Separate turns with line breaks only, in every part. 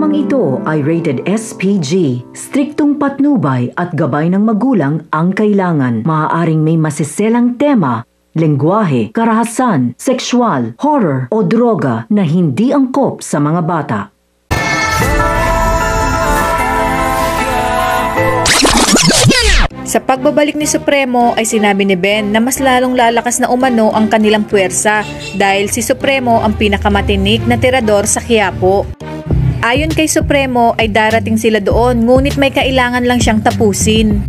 Programang ito ay rated SPG. Striktong patnubay at gabay ng magulang ang kailangan. Maaaring may masiselang tema, lengguwahe, karahasan, sexual, horror o droga na hindi angkop sa mga bata.
Sa pagbabalik ni Supremo ay sinabi ni Ben na mas lalong lalakas na umano ang kanilang puwersa dahil si Supremo ang pinakamatinik na tirador sa Quiapo. Ayon kay Supremo ay darating sila doon ngunit may kailangan lang siyang tapusin.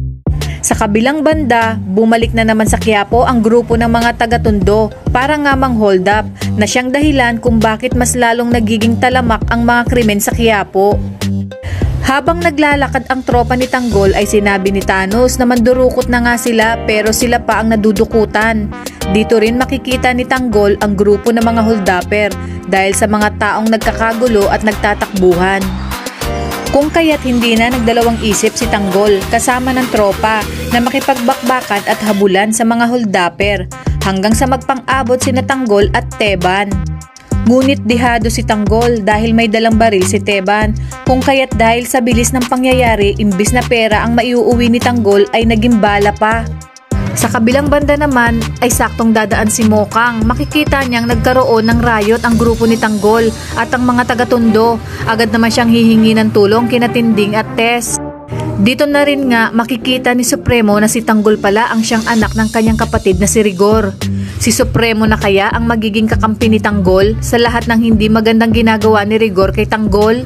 Sa kabilang banda, bumalik na naman sa Quiapo ang grupo ng mga taga-Tondo para nga mang-hold up na siyang dahilan kung bakit mas lalong nagiging talamak ang mga krimen sa Quiapo. Habang naglalakad ang tropa ni Tanggol ay sinabi ni Thanos na mandurukot na nga sila pero sila pa ang nadudukutan. Dito rin makikita ni Tanggol ang grupo ng mga holdupper dahil sa mga taong nagkakagulo at nagtatakbuhan. Kung kaya't hindi na nagdalawang isip si Tanggol kasama ng tropa na makipagbakbakan at habulan sa mga holdupper hanggang sa magpang-abot sina Tanggol at Teban. Ngunit dihado si Tanggol dahil may dalang baril si Teban, kung kaya't dahil sa bilis ng pangyayari imbis na pera ang maiuuwi ni Tanggol ay naging bala pa. Sa kabilang banda naman ay saktong dadaan si Mokang, makikita niyang nagkaroon ng riot ang grupo ni Tanggol at ang mga taga-Tondo, agad naman siyang hihingi ng tulong kina Tinding at Tess. Dito na rin nga makikita ni Supremo na si Tanggol pala ang siyang anak ng kanyang kapatid na si Rigor. Si Supremo na kaya ang magiging kakampi ni Tanggol sa lahat ng hindi magandang ginagawa ni Rigor kay Tanggol?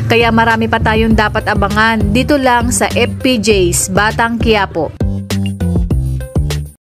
Kaya marami pa tayong dapat abangan dito lang sa FPJ's Batang Quiapo.